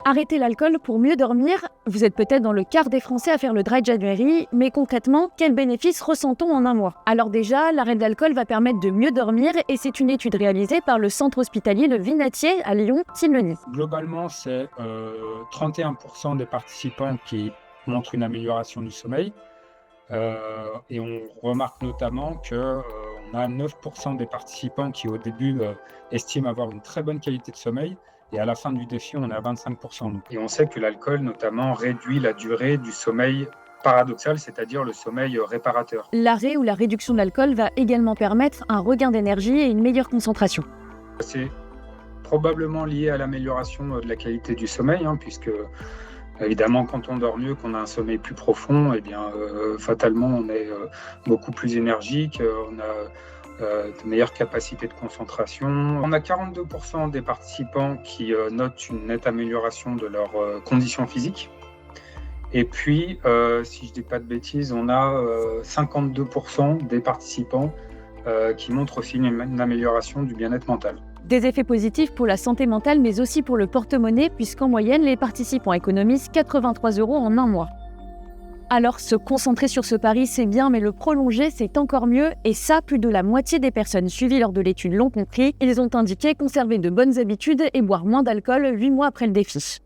Arrêter l'alcool pour mieux dormir, vous êtes peut-être dans le quart des Français à faire le Dry January, mais concrètement, quels bénéfices ressent-on en un mois? Alors déjà, l'arrêt de l'alcool va permettre de mieux dormir et c'est une étude réalisée par le centre hospitalier Le Vinatier à Lyon qui le nie. Globalement, c'est 31% des participants qui montrent une amélioration du sommeil. Et on remarque notamment qu'on a 9% des participants qui, au début, estiment avoir une très bonne qualité de sommeil. Et à la fin du défi, on est à 25%. Et on sait que l'alcool, notamment, réduit la durée du sommeil paradoxal, c'est-à-dire le sommeil réparateur. L'arrêt ou la réduction de l'alcool va également permettre un regain d'énergie et une meilleure concentration. C'est probablement lié à l'amélioration de la qualité du sommeil, puisque évidemment, quand on dort mieux, qu'on a un sommeil plus profond, fatalement, on est beaucoup plus énergique, on a de meilleures capacités de concentration. On a 42% des participants qui notent une nette amélioration de leurs conditions physiques. Et puis, si je ne dis pas de bêtises, on a 52% des participants qui montrent aussi une amélioration du bien-être mental. Des effets positifs pour la santé mentale, mais aussi pour le porte-monnaie, puisqu'en moyenne, les participants économisent 83 € en un mois. Alors, se concentrer sur ce pari, c'est bien, mais le prolonger, c'est encore mieux. Et ça, plus de la moitié des personnes suivies lors de l'étude l'ont compris. Ils ont indiqué conserver de bonnes habitudes et boire moins d'alcool 8 mois après le défi.